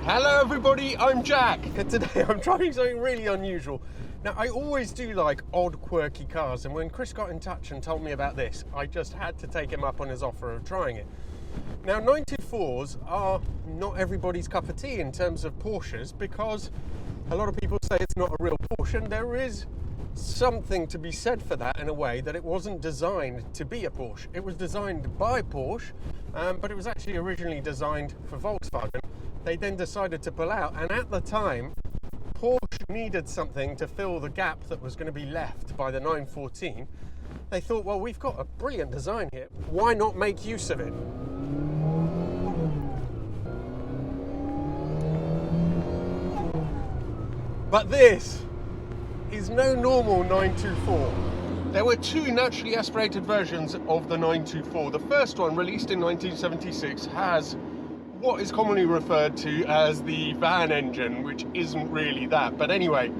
Hello everybody, I'm Jack. Today I'm trying something really unusual. Now I always do like odd quirky cars, and when Chris got in touch and told me about this, I just had to take him up on his offer of trying it. Now 924s are not everybody's cup of tea in terms of Porsches, because a lot of people say it's not a real Porsche, and there is something to be said for that in a way that it wasn't designed to be a Porsche. It was designed by Porsche, but it was actually originally designed for Volkswagen. They then decided to pull out, and at the time Porsche needed something to fill the gap that was going to be left by the 914. They thought, well, we've got a brilliant design here, why not make use of it? But this is no normal 924. There were two naturally aspirated versions of the 924. The first one, released in 1976, has what is commonly referred to as the van engine, which isn't really that. But anyway,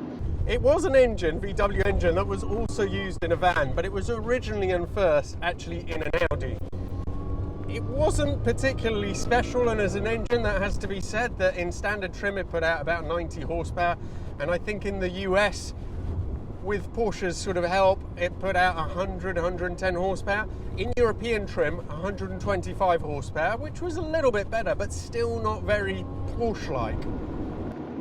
it was an engine, VW engine, that was also used in a van, but it was originally and first actually in an Audi. It wasn't particularly special, and as an engine, that has to be said, that in standard trim it put out about 90 horsepower, and I think in the US, with Porsche's sort of help, it put out 100, 110 horsepower. In European trim, 125 horsepower, which was a little bit better, but still not very Porsche-like.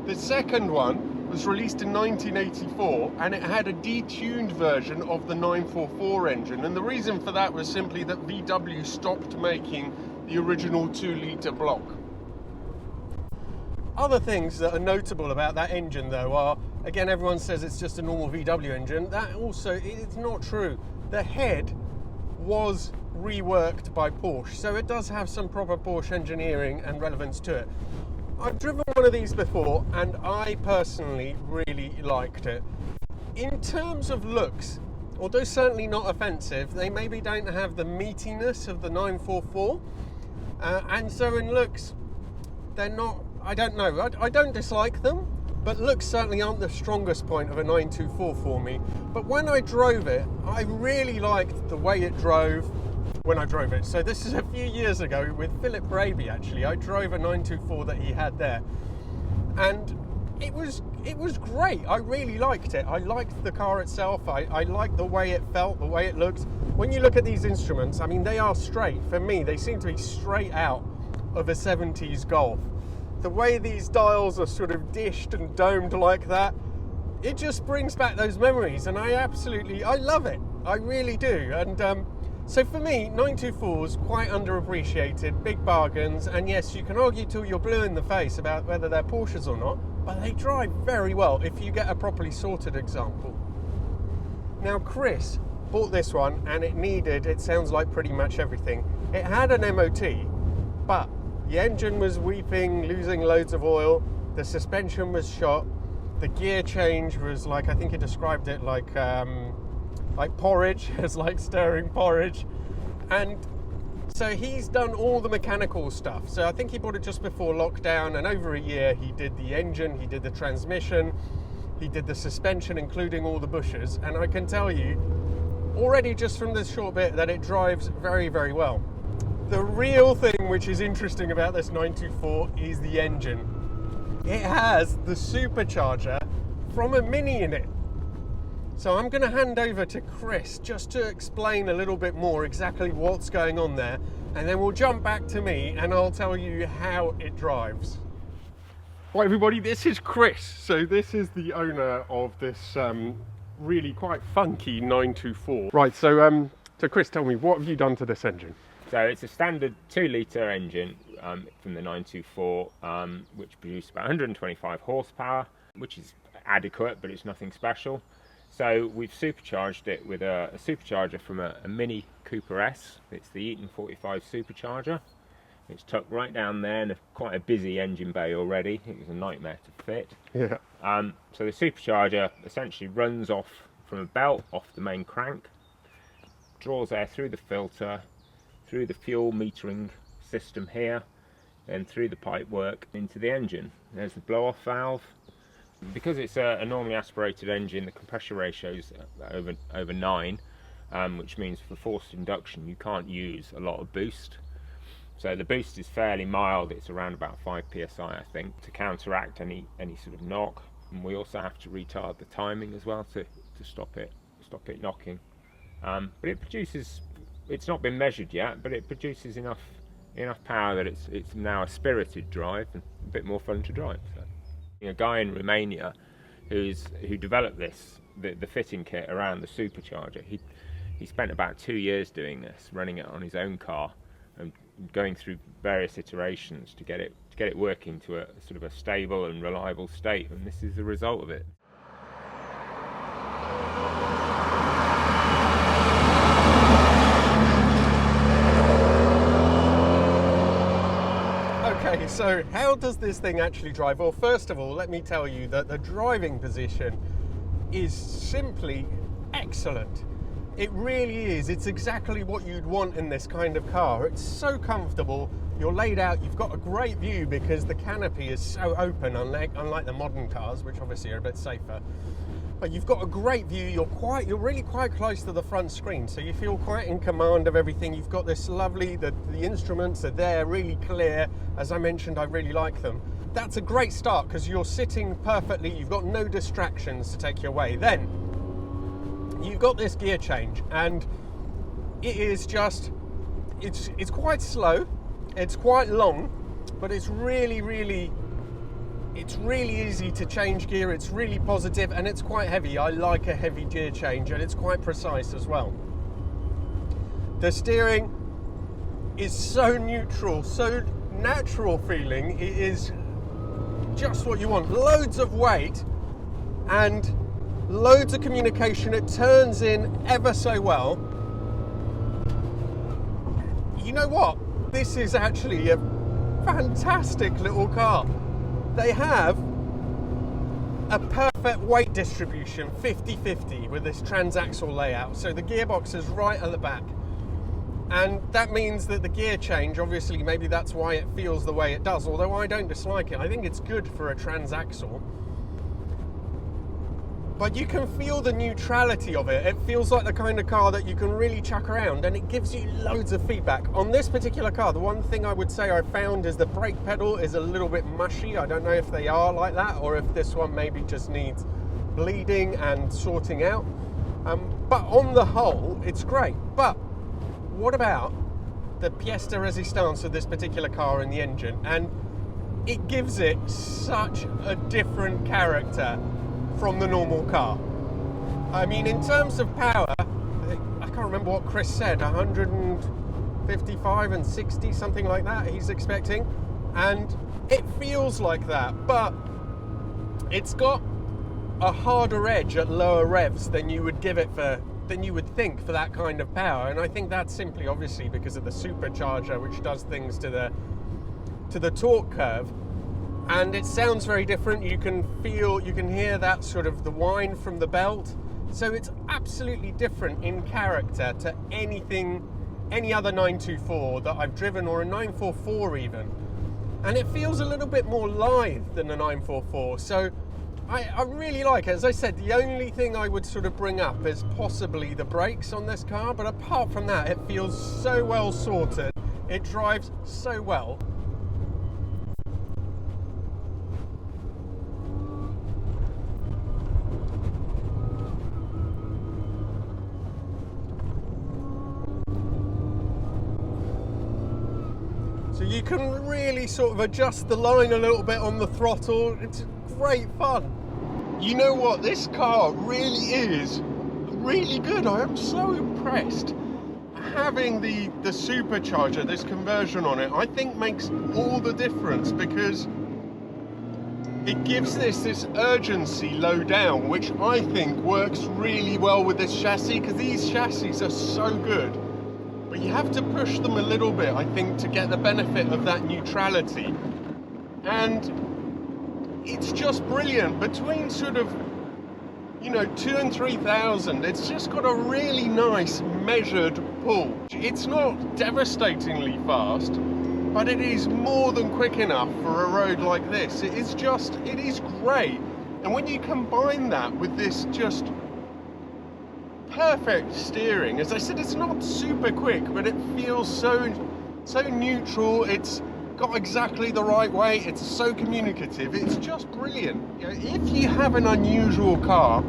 The second one was released in 1984, and it had a detuned version of the 944 engine. And the reason for that was simply that VW stopped making the original 2-litre block. Other things that are notable about that engine, though, are, again, everyone says it's just a normal VW engine. That also, it's not true. The head was reworked by Porsche, so it does have some proper Porsche engineering and relevance to it. I've driven one of these before, and I personally really liked it. In terms of looks, although certainly not offensive, they maybe don't have the meatiness of the 944, and so in looks, they're not, I don't know, I don't dislike them, but looks certainly aren't the strongest point of a 924 for me. But when I drove it, I really liked the way it drove when I drove it. So this is a few years ago with Philip Braby, actually. I drove a 924 that he had there, and it was great. I really liked it. I liked the car itself. I liked the way it felt, the way it looked. When you look at these instruments, I mean, they are straight. For me, they seem to be straight out of a 70s Golf. The way these dials are sort of dished and domed like that, it just brings back those memories, and I love it. I really do. And so for me, 924s, quite underappreciated, big bargains, and yes, you can argue till you're blue in the face about whether they're Porsches or not, but they drive very well if you get a properly sorted example. Now Chris bought this one, and it sounds like pretty much everything. It had an MOT, but the engine was weeping, losing loads of oil, the suspension was shot, the gear change was like, I think he described it like porridge, it's like stirring porridge. And so he's done all the mechanical stuff. So I think he bought it just before lockdown, and over a year he did the engine, he did the transmission, he did the suspension, including all the bushes. And I can tell you already just from this short bit that it drives very, very well. The real thing which is interesting about this 924 is the engine. It has the supercharger from a Mini in it. So I'm going to hand over to Chris just to explain a little bit more exactly what's going on there, and then we'll jump back to me and I'll tell you how it drives. Right everybody, this is Chris. So this is the owner of this really quite funky 924. Right, so Chris, tell me, what have you done to this engine? So it's a standard 2-litre engine from the 924, which produced about 125 horsepower, which is adequate, but it's nothing special. So we've supercharged it with a supercharger from a Mini Cooper S. It's the Eaton M45 supercharger. It's tucked right down there in quite a busy engine bay already. It was a nightmare to fit. Yeah. So the supercharger essentially runs off from a belt off the main crank, draws air through the filter, through the fuel metering system here, and through the pipework into the engine. There's the blow-off valve. Because it's a normally aspirated engine, the compressor ratio is over 9, which means for forced induction you can't use a lot of boost. So the boost is fairly mild. It's around about 5 psi, I think, to counteract any sort of knock. And we also have to retard the timing as well to stop it knocking. But it produces. It's not been measured yet, but it produces enough power that it's now a spirited drive and a bit more fun to drive. So, a guy in Romania who developed the fitting kit around the supercharger. He spent about 2 years doing this, running it on his own car and going through various iterations to get it working to a sort of a stable and reliable state, and this is the result of it. Okay, so how does this thing actually drive? Well, first of all, let me tell you that the driving position is simply excellent. It really is. It's exactly what you'd want in this kind of car. It's so comfortable. You're laid out. You've got a great view because the canopy is so open, unlike the modern cars, which obviously are a bit safer. But you've got a great view. You're really quite close to the front screen, so you feel quite in command of everything. You've got this lovely. The instruments are there, really clear. As I mentioned, I really like them. That's a great start because you're sitting perfectly. You've got no distractions to take you away. Then you've got this gear change, and it is just, it's quite slow, it's quite long, but it's really easy to change gear. It's really positive, and it's quite heavy. I like a heavy gear change, and it's quite precise as well. The steering is so neutral, so natural feeling. It is just what you want. Loads of weight and loads of communication. It turns in ever so well. You know what? This is actually a fantastic little car. They have a perfect weight distribution, 50-50, with this transaxle layout. So the gearbox is right at the back. And that means that the gear change, obviously, maybe that's why it feels the way it does, although I don't dislike it. I think it's good for a transaxle. But you can feel the neutrality of it. It feels like the kind of car that you can really chuck around, and it gives you loads of feedback. On this particular car, the one thing I would say I found is the brake pedal is a little bit mushy. I don't know if they are like that, or if this one maybe just needs bleeding and sorting out. But on the whole, it's great. But what about the pièce de résistance of this particular car and the engine? And it gives it such a different character from the normal car. I mean, in terms of power, I can't remember what Chris said, 155 and 60, something like that he's expecting, and it feels like that, but it's got a harder edge at lower revs than you would give it than you would think for that kind of power. And I think that's simply obviously because of the supercharger, which does things to the torque curve. And it sounds very different. You can hear that sort of the whine from the belt. So it's absolutely different in character to any other 924 that I've driven, or a 944 even. And it feels a little bit more lithe than a 944. So I really like it. As I said, the only thing I would sort of bring up is possibly the brakes on this car. But apart from that, it feels so well sorted. It drives so well. So you can really sort of adjust the line a little bit on the throttle. It's great fun. You know what? This car really is really good. I am so impressed. Having the supercharger, this conversion on it, I think makes all the difference, because it gives this urgency low down, which I think works really well with this chassis, because these chassis are so good. But you have to push them a little bit, I think, to get the benefit of that neutrality. And it's just brilliant. Between sort of, 2,000 and 3,000, it's just got a really nice measured pull. It's not devastatingly fast, but it is more than quick enough for a road like this. It is great. And when you combine that with this just perfect steering, as I said, it's not super quick, but it feels so so neutral, it's got exactly the right way, it's so communicative, it's just brilliant. You know, if you have an unusual car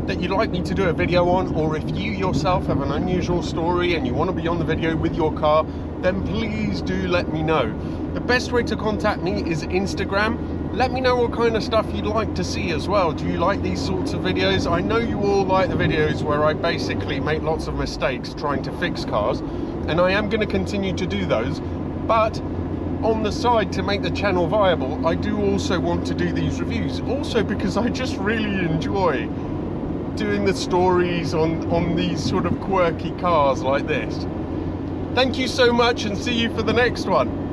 that you'd like me to do a video on, or if you yourself have an unusual story and you want to be on the video with your car, then please do let me know. The best way to contact me is Instagram. Let me know what kind of stuff you'd like to see as well. Do you like these sorts of videos? I know you all like the videos where I basically make lots of mistakes trying to fix cars, and I am going to continue to do those, but on the side, to make the channel viable, I do also want to do these reviews, also because I just really enjoy doing the stories on these sort of quirky cars like this. Thank you so much, and see you for the next one.